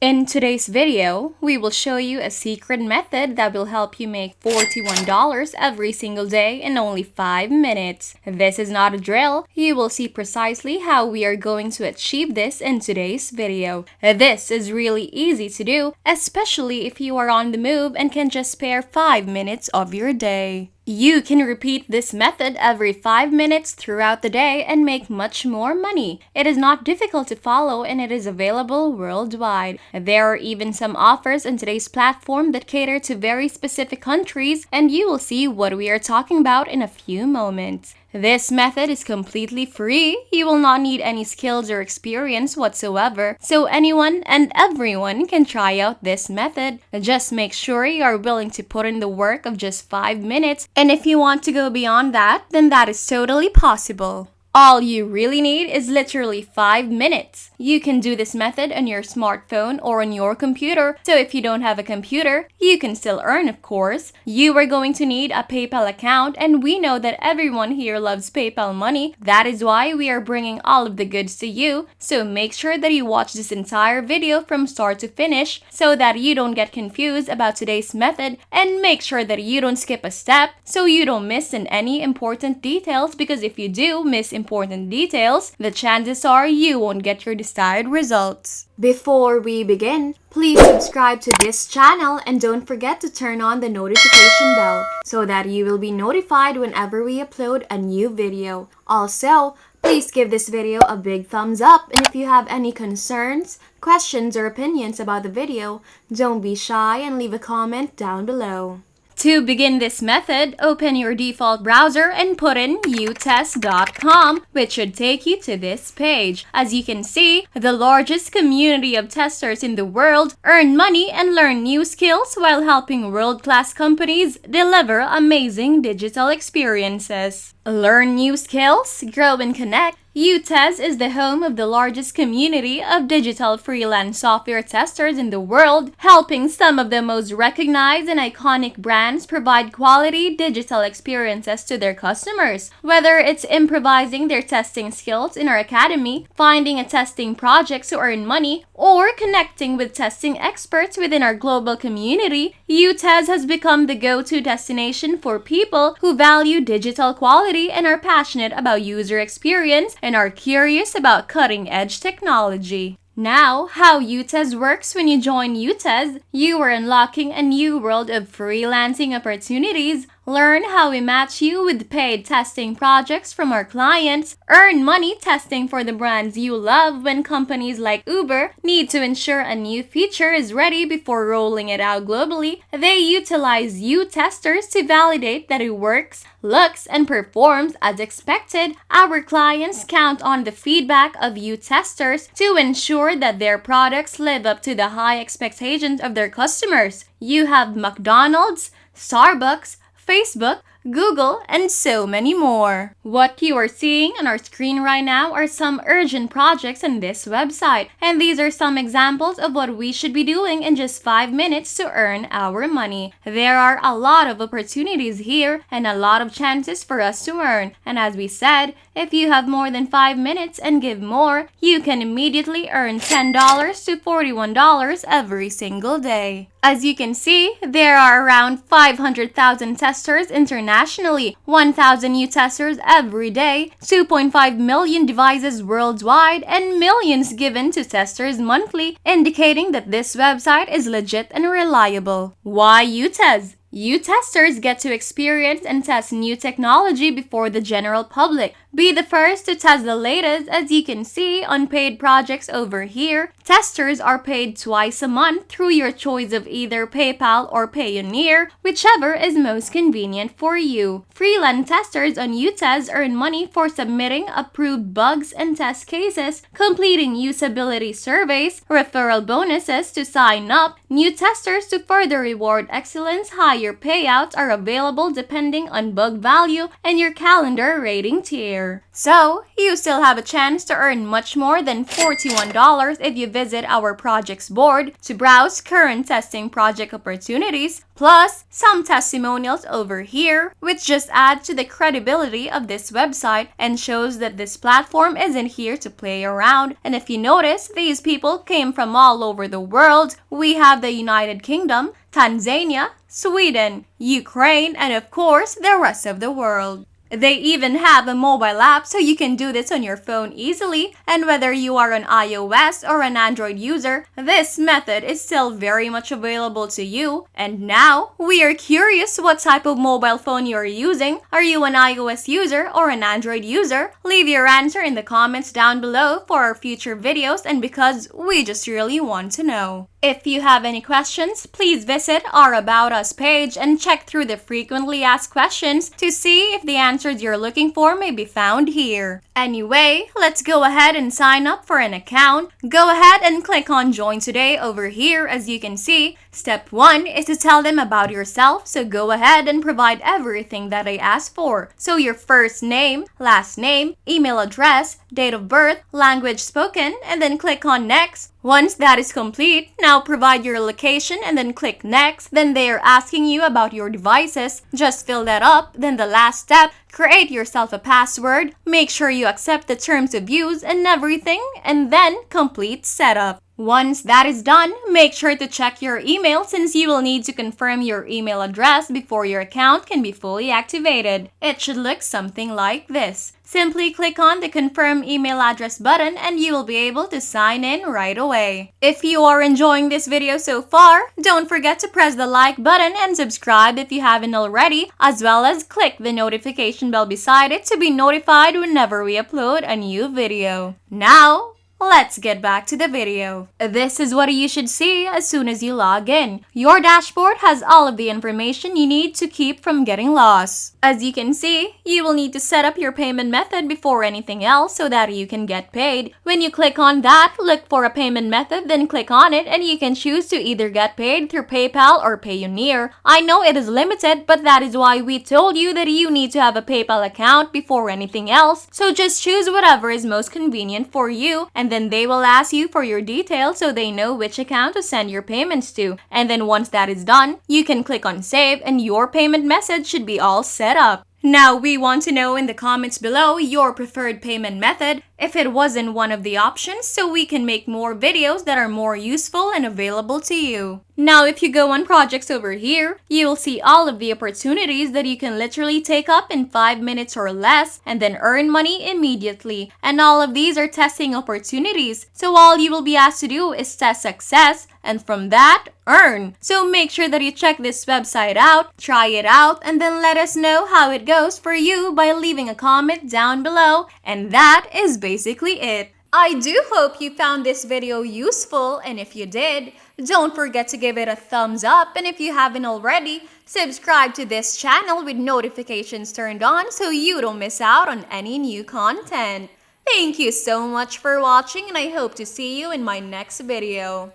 In today's video, we will show you a secret method that will help you make $41 every single day in only 5 minutes. This is not a drill. You will see precisely how we are going to achieve this in today's video. This is really easy to do, especially if you are on the move and can just spare 5 minutes of your day. You can repeat this method every 5 minutes throughout the day and make much more money. It is not difficult to follow and it is available worldwide. There are even some offers on today's platform that cater to very specific countries, and you will see what we are talking about in a few moments. This method is completely free. You will not need any skills or experience whatsoever, so anyone and everyone can try out this method. Just make sure you are willing to put in the work of just 5 minutes, and if you want to go beyond that, then that is totally possible. All you really need is literally 5 minutes. You can do this method on your smartphone or on your computer, so if you don't have a computer, you can still earn, of course. You are going to need a PayPal account, and we know that everyone here loves PayPal money. That is why we are bringing all of the goods to you, so make sure that you watch this entire video from start to finish so that you don't get confused about today's method, and make sure that you don't skip a step so you don't miss in any important details, because if you do miss important details, the chances are you won't get your desired results. Before we begin, please subscribe to this channel and don't forget to turn on the notification bell so that you will be notified whenever we upload a new video. Also, please give this video a big thumbs up, and if you have any concerns, questions, or opinions about the video, don't be shy and leave a comment down below. To begin this method, open your default browser and put in utest.com, which should take you to this page. As you can see, the largest community of testers in the world earn money and learn new skills while helping world-class companies deliver amazing digital experiences. Learn new skills, grow and connect. Utest is the home of the largest community of digital freelance software testers in the world, helping some of the most recognized and iconic brands provide quality digital experiences to their customers. Whether it's improvising their testing skills in our academy, finding a testing project to earn money, or connecting with testing experts within our global community, Utest has become the go-to destination for people who value digital quality and are passionate about user experience and are curious about cutting-edge technology. Now, how Utest works: when you join Utest, you are unlocking a new world of freelancing opportunities. Learn how we match you with paid testing projects from our clients. Earn money testing for the brands you love when companies like Uber need to ensure a new feature is ready before rolling it out globally. They utilize Utesters to validate that it works, looks, and performs as expected. Our clients count on the feedback of Utesters to ensure that their products live up to the high expectations of their customers. You have McDonald's, Starbucks, Facebook, Google, and so many more. What you are seeing on our screen right now are some urgent projects on this website, and these are some examples of what we should be doing in just 5 minutes to earn our money. There are a lot of opportunities here and a lot of chances for us to earn, and as we said, if you have more than 5 minutes and give more, you can immediately earn $10 to $41 every single day. As you can see, there are around 500,000 testers internationally, 1,000 new testers every day, 2.5 million devices worldwide, and millions given to testers monthly, indicating that this website is legit and reliable. Why Utest? Utesters get to experience and test new technology before the general public. Be the first to test the latest. As you can see on paid projects over here, testers are paid twice a month through your choice of either PayPal or Payoneer, whichever is most convenient for you. Freelance testers on Utest earn money for submitting approved bugs and test cases, completing usability surveys, referral bonuses to sign up, new testers to further reward excellence. Higher payouts are available depending on bug value and your calendar rating tier. here. So, you still have a chance to earn much more than $41 if you visit our projects board to browse current testing project opportunities, plus some testimonials over here, which just add to the credibility of this website and shows that this platform isn't here to play around. And if you notice, these people came from all over the world. We have the United Kingdom, Tanzania, Sweden, Ukraine, and of course, the rest of the world. They even have a mobile app so you can do this on your phone easily, and whether you are an iOS or an Android user, this method is still very much available to you. And now, we are curious what type of mobile phone you are using. Are you an iOS user or an Android user? Leave your answer in the comments down below for our future videos and because we just really want to know. If you have any questions, please visit our About Us page and check through the frequently asked questions to see if the answers you're looking for may be found here. Anyway, let's go ahead and sign up for an account. Go ahead and click on Join Today over here. As you can see, step 1 is to tell them about yourself, so go ahead and provide everything that I asked for. So your first name, last name, email address, date of birth, language spoken, and then click on Next. Once that is complete, now provide your location and then click Next. Then they are asking you about your devices. Just fill that up. Then the last step, create yourself a password. Make sure you accept the terms of use and everything, and then complete setup. Once that is done, make sure to check your email since you will need to confirm your email address before your account can be fully activated. It should look something like this. Simply click on the Confirm Email Address button and you will be able to sign in right away. If you are enjoying this video so far, don't forget to press the like button and subscribe if you haven't already, as well as click the notification bell beside it to be notified whenever we upload a new video. Now, let's get back to the video. This is what you should see as soon as you log in. Your dashboard has all of the information you need to keep from getting lost. As you can see, you will need to set up your payment method before anything else so that you can get paid. When you click on that, look for a payment method, then click on it and you can choose to either get paid through PayPal or Payoneer. I know it is limited, but that is why we told you that you need to have a PayPal account before anything else. So just choose whatever is most convenient for you, and then they will ask you for your details so they know which account to send your payments to. And then once that is done, you can click on Save and your payment method should be all set up. Now, we want to know in the comments below your preferred payment method if it wasn't one of the options so we can make more videos that are more useful and available to you. Now, if you go on projects over here, you will see all of the opportunities that you can literally take up in 5 minutes or less and then earn money immediately. And all of these are testing opportunities. So all you will be asked to do is test success and from that, earn. So make sure that you check this website out, try it out, and then let us know how it goes for you by leaving a comment down below. And that is basically it. I do hope you found this video useful, and if you did, don't forget to give it a thumbs up, and if you haven't already, subscribe to this channel with notifications turned on so you don't miss out on any new content. Thank you so much for watching, and I hope to see you in my next video.